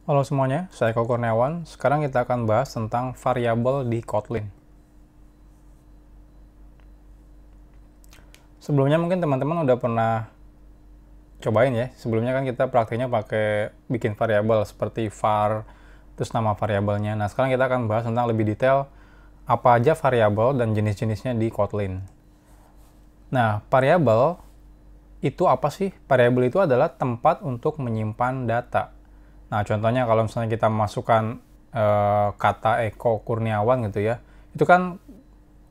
Halo semuanya, saya Eko Kurniawan. Sekarang kita akan bahas tentang variabel di Kotlin. Sebelumnya mungkin teman-teman udah pernah cobain ya. Sebelumnya kan kita praktiknya pakai bikin variabel seperti var, terus nama variabelnya. Nah, sekarang kita akan bahas tentang lebih detail apa aja variabel dan jenis-jenisnya di Kotlin. Nah, variabel itu apa sih? Variabel itu adalah tempat untuk menyimpan data. Nah, contohnya kalau misalnya kita masukkan kata Eko Kurniawan gitu ya, itu kan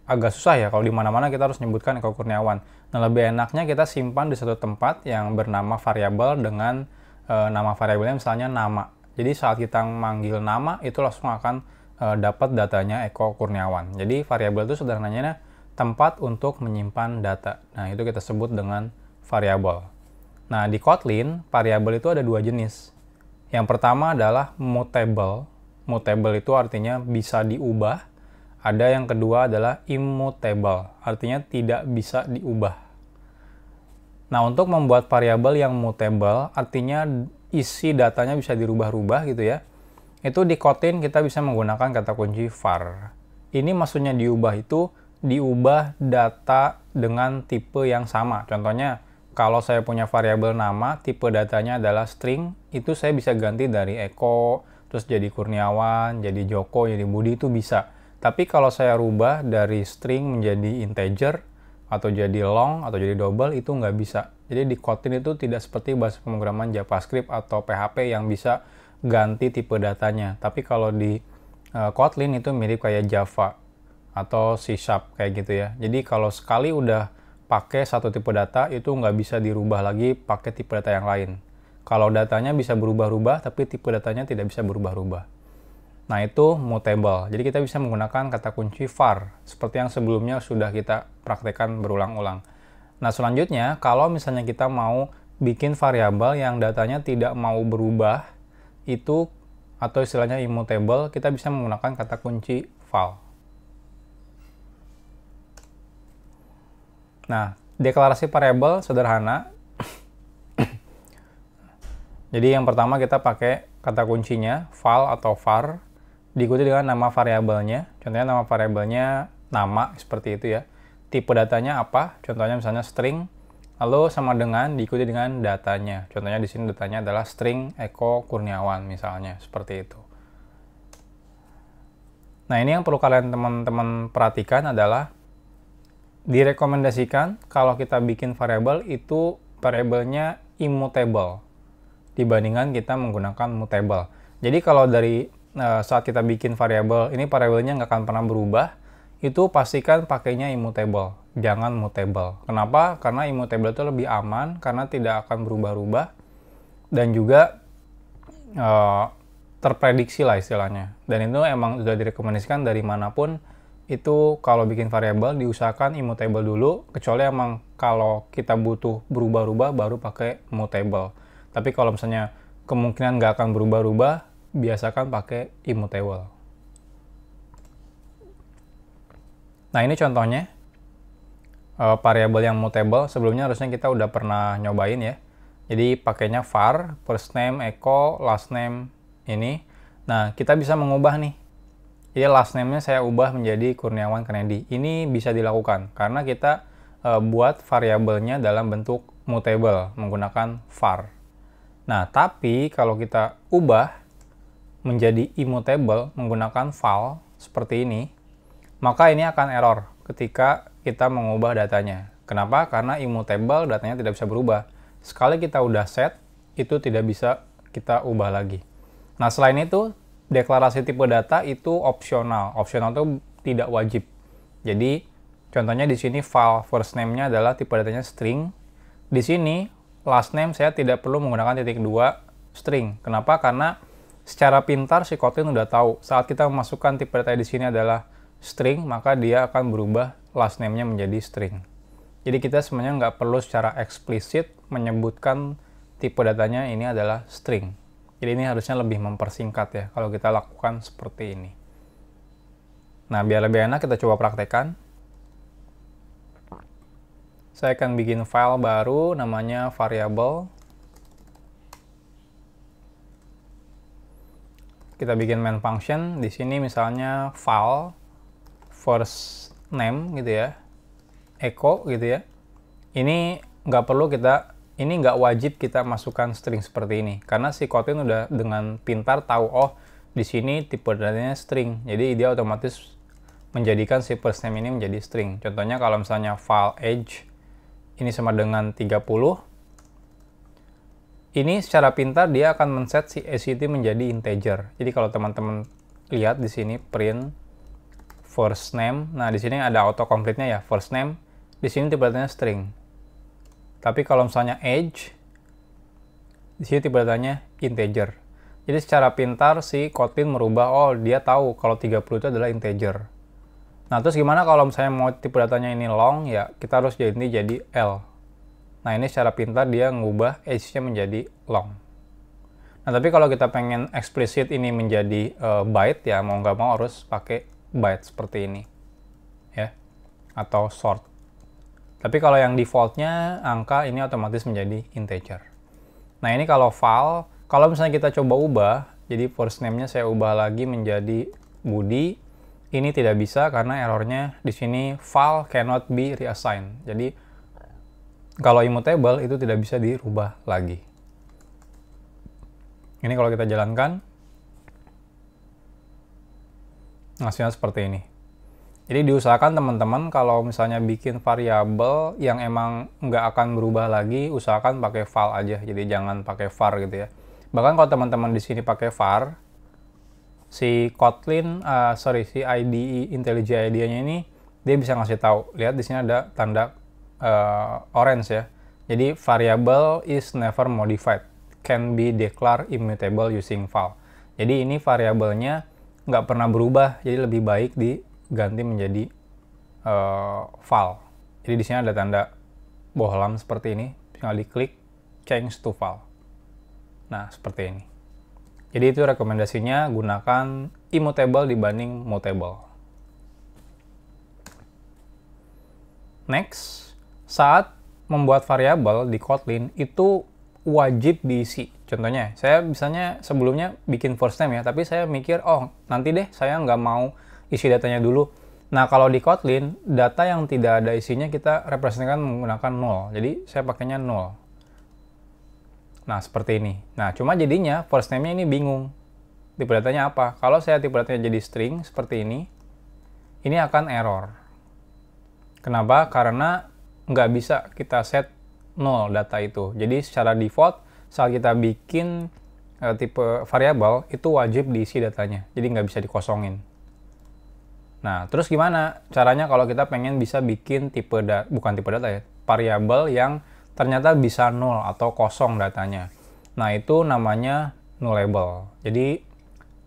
agak susah ya kalau di mana-mana kita harus menyebutkan Eko Kurniawan. Nah, lebih enaknya kita simpan di satu tempat yang bernama variabel dengan nama variabelnya misalnya nama. Jadi saat kita manggil nama itu langsung akan dapat datanya Eko Kurniawan. Jadi variabel itu sederhananya tempat untuk menyimpan data. Nah, itu kita sebut dengan variabel. Nah, di Kotlin variabel itu ada dua jenis. Yang pertama adalah mutable. Mutable itu artinya bisa diubah. Ada yang kedua adalah immutable, artinya tidak bisa diubah. Nah, untuk membuat variabel yang mutable, artinya isi datanya bisa dirubah-rubah gitu ya. Itu di Kotlin kita bisa menggunakan kata kunci var. Ini maksudnya diubah itu diubah data dengan tipe yang sama. Contohnya, kalau saya punya variabel nama, tipe datanya adalah string, itu saya bisa ganti dari Eko, terus jadi Kurniawan, jadi Joko, jadi Budi, itu bisa. Tapi kalau saya rubah dari string menjadi integer, atau jadi long, atau jadi double, itu nggak bisa. Jadi di Kotlin itu tidak seperti bahasa pemrograman JavaScript atau PHP yang bisa ganti tipe datanya. Tapi kalau di Kotlin itu mirip kayak Java atau C# kayak gitu ya. Jadi kalau sekali udah pakai satu tipe data itu nggak bisa dirubah lagi pakai tipe data yang lain. Kalau datanya bisa berubah-ubah tapi tipe datanya tidak bisa berubah-ubah. Nah, itu mutable. Jadi kita bisa menggunakan kata kunci var seperti yang sebelumnya sudah kita praktekkan berulang-ulang. Nah, selanjutnya kalau misalnya kita mau bikin variabel yang datanya tidak mau berubah itu atau istilahnya immutable, kita bisa menggunakan kata kunci val. Nah, deklarasi variabel sederhana. Jadi yang pertama kita pakai kata kuncinya val atau var diikuti dengan nama variabelnya. Contohnya nama variabelnya nama seperti itu ya. Tipe datanya apa? Contohnya misalnya string. Lalu sama dengan diikuti dengan datanya. Contohnya di sini datanya adalah string Eko Kurniawan misalnya seperti itu. Nah, ini yang perlu kalian teman-teman perhatikan adalah direkomendasikan kalau kita bikin variabel itu variabelnya immutable dibandingkan kita menggunakan mutable. Jadi kalau dari saat kita bikin variabel, ini variabelnya nggak akan pernah berubah, itu pastikan pakainya immutable, jangan mutable. Kenapa? Karena immutable itu lebih aman, karena tidak akan berubah-ubah, dan juga terprediksi lah istilahnya. Dan itu emang sudah direkomendasikan dari manapun, itu kalau bikin variabel diusahakan immutable dulu, kecuali emang kalau kita butuh berubah-ubah baru pakai mutable. Tapi kalau misalnya kemungkinan nggak akan berubah-ubah, biasakan pakai immutable. Nah, ini contohnya variabel yang mutable. Sebelumnya harusnya kita udah pernah nyobain ya. Jadi pakainya var, first name, echo, last name ini. Nah, kita bisa mengubah nih. Jadi last name-nya saya ubah menjadi Kurniawan Kennedy. Ini bisa dilakukan karena kita buat variabelnya dalam bentuk mutable menggunakan var. Nah, tapi kalau kita ubah menjadi immutable menggunakan val seperti ini, maka ini akan error ketika kita mengubah datanya. Kenapa? Karena immutable datanya tidak bisa berubah. Sekali kita udah set, itu tidak bisa kita ubah lagi. Nah, selain itu, deklarasi tipe data itu opsional. Opsional itu tidak wajib. Jadi, contohnya di sini file first name-nya adalah tipe datanya string. Di sini, last name saya tidak perlu menggunakan titik 2 string. Kenapa? Karena secara pintar si Kotlin udah tahu. Saat kita memasukkan tipe data di sini adalah string, maka dia akan berubah last name-nya menjadi string. Jadi kita sebenarnya nggak perlu secara eksplisit menyebutkan tipe datanya ini adalah string. Jadi ini harusnya lebih mempersingkat ya kalau kita lakukan seperti ini. Nah, biar lebih enak kita coba praktekkan. Saya akan bikin file baru namanya variable. kita bikin main function di sini misalnya file first name gitu ya, echo gitu ya. Ini nggak perlu ini nggak wajib kita masukkan string seperti ini karena si Kotlin udah dengan pintar tahu oh di sini tipe datanya string, jadi dia otomatis menjadikan si first name ini menjadi string. Contohnya kalau misalnya file age ini sama dengan 30, ini secara pintar dia akan men-set si ACT menjadi integer. Jadi kalau teman-teman lihat di sini print first name, nah di sini ada autocomplete-nya ya, first name, di sini tipe datanya string. Tapi kalau misalnya age, di sini tipe datanya integer. Jadi secara pintar si Kotlin merubah, oh dia tahu kalau 30 itu adalah integer. Nah terus gimana kalau misalnya mau tipe datanya ini long, ya kita harus jadi L. Nah ini secara pintar dia ngubah age-nya menjadi long. Nah tapi kalau kita pengen eksplisit ini menjadi byte, ya mau nggak mau harus pakai byte seperti ini. Ya, atau short. Tapi kalau yang defaultnya angka ini otomatis menjadi integer. Nah ini kalau file, kalau misalnya kita coba ubah, jadi first name-nya saya ubah lagi menjadi Budi, ini tidak bisa karena errornya di sini file cannot be reassigned. Jadi kalau immutable itu tidak bisa dirubah lagi. Ini kalau kita jalankan, hasilnya seperti ini. Jadi diusahakan teman-teman kalau misalnya bikin variabel yang emang nggak akan berubah lagi, usahakan pakai val aja. Jadi jangan pakai var gitu ya. Bahkan kalau teman-teman di sini pakai var, si Kotlin, si IDE, IntelliJ IDE-nya ini, dia bisa ngasih tahu. Lihat di sini ada tanda orange ya. Jadi variable is never modified, can be declared immutable using val. Jadi ini variabelnya nggak pernah berubah, jadi lebih baik diganti menjadi val. Jadi di sini ada tanda bohlam seperti ini, tinggal diklik change to val. Nah seperti ini. Jadi itu rekomendasinya gunakan immutable dibanding mutable. Next, saat membuat variabel di Kotlin itu wajib diisi. Contohnya, saya misalnya sebelumnya bikin first name ya, tapi saya mikir, oh nanti deh saya nggak mau isi datanya dulu. Nah kalau di Kotlin, data yang tidak ada isinya kita representasikan menggunakan null. Jadi saya pakainya null. Nah seperti ini. Nah cuma jadinya first name-nya ini bingung. Tipe datanya apa? Kalau saya tipe datanya jadi string seperti ini akan error. Kenapa? Karena nggak bisa kita set null data itu. Jadi secara default saat kita bikin tipe variabel itu wajib diisi datanya. Jadi nggak bisa dikosongin. Nah terus gimana caranya kalau kita pengen bisa bikin bukan tipe data ya, variabel yang ternyata bisa null atau kosong datanya. Nah itu namanya nullable. Jadi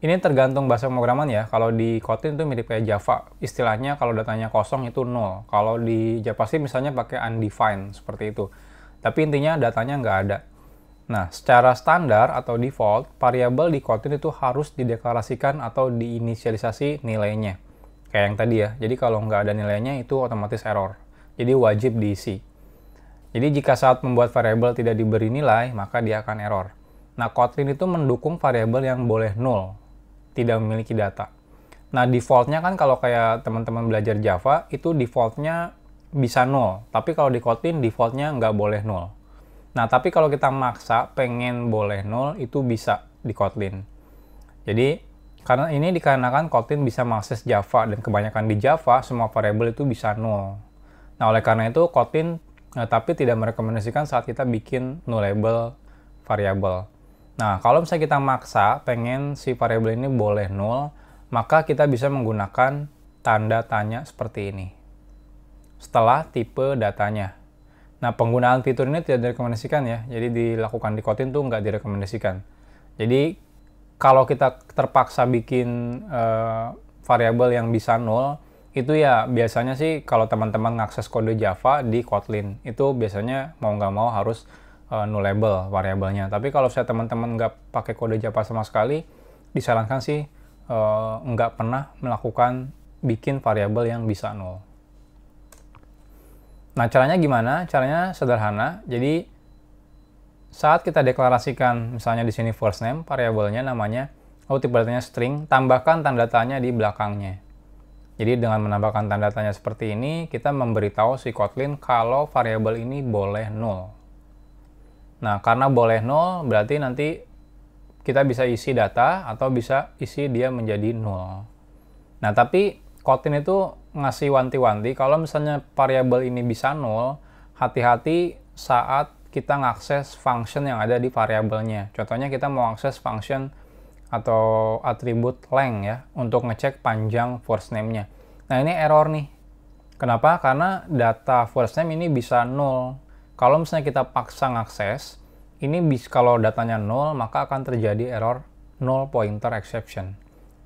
ini tergantung bahasa pemrograman ya. Kalau di Kotlin itu mirip kayak Java. Istilahnya kalau datanya kosong itu null. Kalau di JavaScript misalnya pakai undefined seperti itu. Tapi intinya datanya nggak ada. Nah, secara standar atau default, variabel di Kotlin itu harus dideklarasikan atau diinisialisasi nilainya. Kayak yang tadi ya. Jadi kalau nggak ada nilainya itu otomatis error. Jadi wajib diisi. Jadi jika saat membuat variabel tidak diberi nilai, maka dia akan error. Nah, Kotlin itu mendukung variabel yang boleh null, tidak memiliki data. Nah, defaultnya kan kalau kayak teman-teman belajar Java, itu defaultnya bisa null. Tapi kalau di Kotlin, defaultnya nggak boleh null. Nah, tapi kalau kita maksa pengen boleh null, itu bisa di Kotlin. Jadi, karena ini dikarenakan Kotlin bisa mengakses Java, dan kebanyakan di Java, semua variabel itu bisa null. Nah, oleh karena itu, Kotlin tapi tidak merekomendasikan saat kita bikin nullable variabel. Nah, kalau misalnya kita maksa pengen si variabel ini boleh null, maka kita bisa menggunakan tanda tanya seperti ini setelah tipe datanya. Nah, penggunaan fitur ini tidak direkomendasikan ya, jadi dilakukan di Kotlin tuh nggak direkomendasikan. Jadi, kalau kita terpaksa bikin variabel yang bisa null, itu ya biasanya sih kalau teman-teman ngakses kode Java di Kotlin, itu biasanya mau nggak mau harus nullable variabelnya. Tapi kalau saya teman-teman nggak pakai kode Java sama sekali, disarankan sih nggak pernah melakukan bikin variabel yang bisa null. Nah, caranya gimana? Caranya sederhana. Jadi, saat kita deklarasikan, misalnya di sini first name, variabelnya namanya tipe datanya string, tambahkan tanda tanya di belakangnya. Jadi dengan menambahkan tanda tanya seperti ini, kita memberitahu si Kotlin kalau variabel ini boleh null. Nah, karena boleh null, berarti nanti kita bisa isi data atau bisa isi dia menjadi null. Nah, tapi Kotlin itu ngasih wanti-wanti kalau misalnya variabel ini bisa null, hati-hati saat kita ngakses function yang ada di variabelnya. Contohnya kita mau akses function atau atribut length ya, untuk ngecek panjang first name-nya. Nah, ini error nih. Kenapa? Karena data first name ini bisa null. Kalau misalnya kita paksa ngakses, ini kalau datanya null, maka akan terjadi error null pointer exception.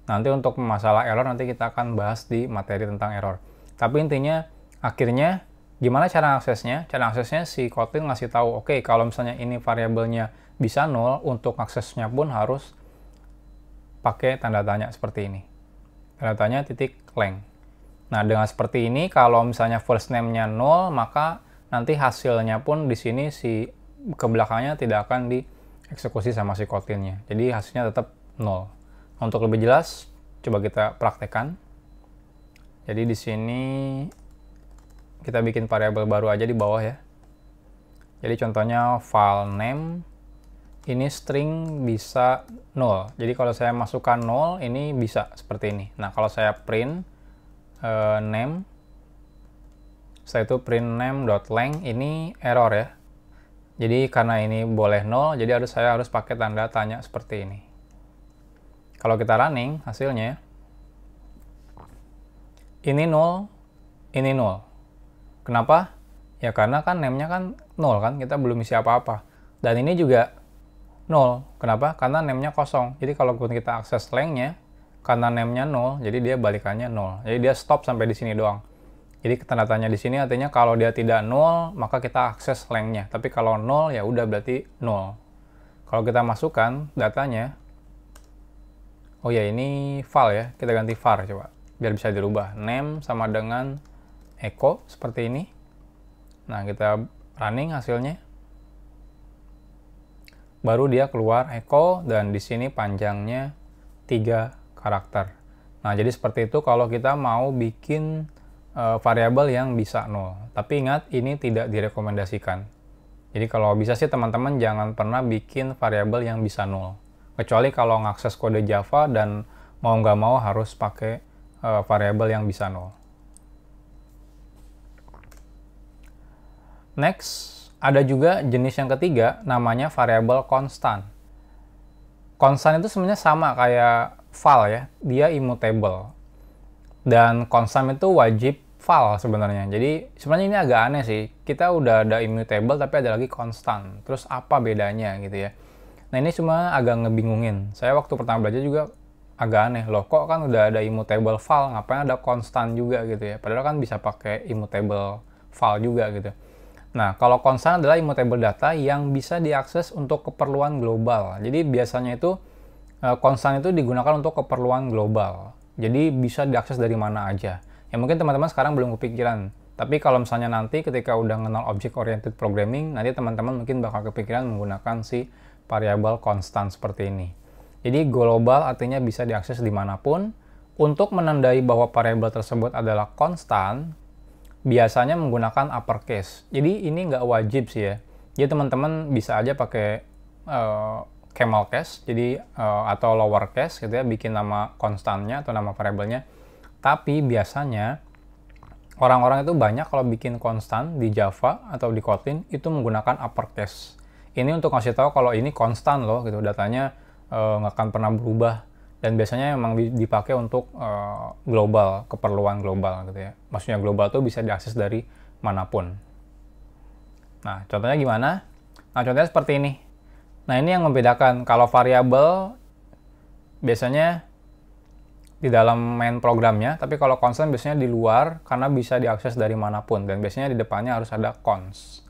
Nanti untuk masalah error, nanti kita akan bahas di materi tentang error. Tapi intinya, akhirnya, gimana cara aksesnya? Cara aksesnya si Kotlin ngasih tahu, oke, kalau misalnya ini variabelnya bisa null, untuk aksesnya pun harus pakai tanda tanya seperti ini. Tanda tanya titik length. Nah, dengan seperti ini, kalau misalnya first name-nya null, maka nanti hasilnya pun di sini si ke belakangnya tidak akan dieksekusi sama si Kotlin-nya. Jadi hasilnya tetap null. Untuk lebih jelas, coba kita praktekkan. Jadi di sini kita bikin variabel baru aja di bawah ya. Jadi contohnya file name ini string bisa null. Jadi kalau saya masukkan null, ini bisa seperti ini. Nah, kalau saya print name, setelah itu print name.length, ini error ya. Jadi karena ini boleh null, jadi saya harus pakai tanda tanya seperti ini. Kalau kita running, hasilnya ini null, ini null. Kenapa? Ya karena kan name-nya kan null kan, kita belum isi apa-apa. Dan ini juga null. Kenapa? Karena name-nya kosong. Jadi kalau kita akses length-nya, karena name-nya null, jadi dia balikannya null. Jadi dia stop sampai di sini doang. Jadi tanda tanya di sini artinya kalau dia tidak null, maka kita akses length-nya. Tapi kalau null, ya udah berarti null. Kalau kita masukkan datanya, oh ya ini file ya, kita ganti var coba, biar bisa dirubah. Name sama dengan echo, seperti ini. Nah, kita running hasilnya. Baru dia keluar echo, dan di sini panjangnya 3 karakter. Nah, jadi seperti itu kalau kita mau bikin variabel yang bisa null. Tapi ingat, ini tidak direkomendasikan. Jadi kalau bisa sih teman-teman jangan pernah bikin variabel yang bisa null. Kecuali kalau ngakses kode Java dan mau nggak mau harus pakai variabel yang bisa null. Next, ada juga jenis yang ketiga, namanya variabel konstan. Konstan itu sebenarnya sama kayak val ya, dia immutable. Dan konstan itu wajib val sebenarnya. Jadi sebenarnya ini agak aneh sih. Kita udah ada immutable tapi ada lagi konstan. Terus apa bedanya gitu ya. Nah, ini cuma agak ngebingungin. Saya waktu pertama belajar juga agak aneh. Loh, kok kan udah ada immutable val, ngapain ada konstan juga gitu ya. Padahal kan bisa pakai immutable val juga gitu. Nah, kalau konstan adalah immutable data yang bisa diakses untuk keperluan global. Jadi biasanya itu konstan itu digunakan untuk keperluan global. Jadi bisa diakses dari mana aja. Ya mungkin teman-teman sekarang belum kepikiran. Tapi kalau misalnya nanti ketika udah kenal object oriented programming, nanti teman-teman mungkin bakal kepikiran menggunakan si variabel konstan seperti ini. Jadi global artinya bisa diakses dimanapun. Untuk menandai bahwa variabel tersebut adalah konstan, biasanya menggunakan uppercase. Jadi ini nggak wajib sih ya. Jadi teman-teman bisa aja pakai camel case, jadi atau lowercase gitu ya, bikin nama konstannya atau nama variabelnya. Tapi biasanya orang-orang itu banyak kalau bikin konstan di Java atau di Kotlin itu menggunakan uppercase. Ini untuk ngasih tahu kalau ini konstan loh gitu, datanya nggak akan pernah berubah. Dan biasanya memang dipakai untuk global, keperluan global gitu ya. Maksudnya global tuh bisa diakses dari manapun. Nah, contohnya gimana? Nah, contohnya seperti ini. Nah, ini yang membedakan. Kalau variabel biasanya di dalam main programnya, tapi kalau konstan biasanya di luar karena bisa diakses dari manapun. Dan biasanya di depannya harus ada cons.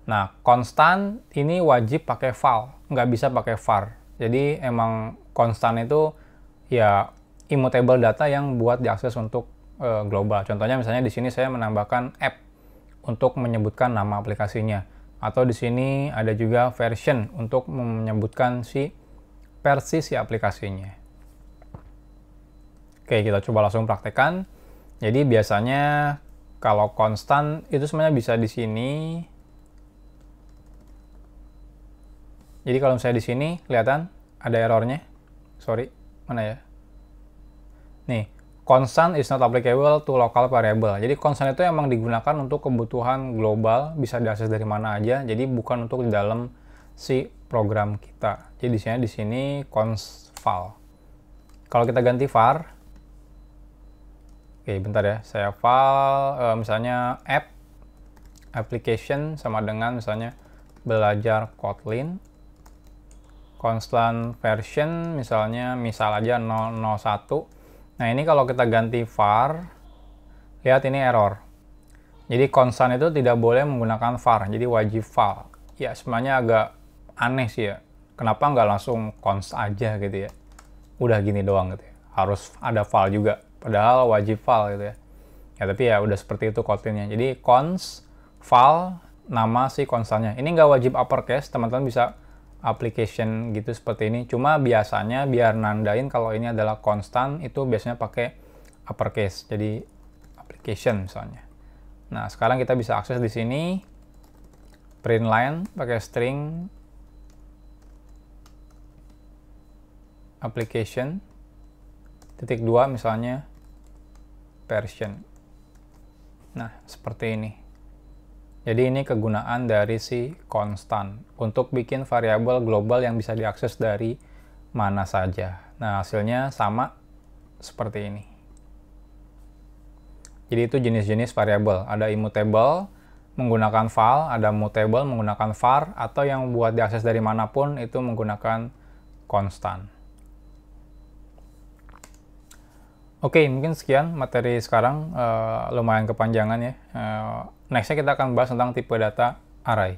Nah, konstan ini wajib pakai val, nggak bisa pakai var. Jadi emang konstan itu ya immutable data yang buat diakses untuk global. Contohnya misalnya di sini saya menambahkan app untuk menyebutkan nama aplikasinya. Atau di sini ada juga version untuk menyebutkan si versi si aplikasinya. Oke, kita coba langsung praktekkan. Jadi biasanya kalau konstan itu sebenarnya bisa di sini. Jadi kalau misalnya di sini kelihatan ada errornya. Sorry, mana ya? Nih, constant is not applicable to local variable. Jadi constant itu emang digunakan untuk kebutuhan global, bisa diakses dari mana aja. Jadi bukan untuk di dalam si program kita. Jadi di sini const val. Kalau kita ganti var, oke bentar ya, saya val misalnya app application sama dengan misalnya belajar Kotlin, constant version misalnya misal aja 001. Nah ini kalau kita ganti var, lihat ini error. Jadi constant itu tidak boleh menggunakan var, jadi wajib val. Ya sebenarnya agak aneh sih ya. Kenapa nggak langsung const aja gitu ya? Udah gini doang gitu ya. Harus ada val juga, padahal wajib val gitu ya. Ya tapi ya udah seperti itu Kotlinnya. Jadi const val nama si konstannya. Ini nggak wajib uppercase, teman-teman bisa application gitu seperti ini. Cuma biasanya biar nandain kalau ini adalah konstan itu biasanya pakai uppercase. Jadi application misalnya. Nah, sekarang kita bisa akses di sini print line pakai string application titik 2 misalnya version. Nah, seperti ini. Jadi ini kegunaan dari si konstan untuk bikin variabel global yang bisa diakses dari mana saja. Nah, hasilnya sama seperti ini. Jadi itu jenis-jenis variabel. Ada immutable menggunakan val, ada mutable menggunakan var, atau yang buat diakses dari manapun itu menggunakan konstan. Oke, mungkin sekian materi sekarang, lumayan kepanjangan ya. Nextnya kita akan bahas tentang tipe data array.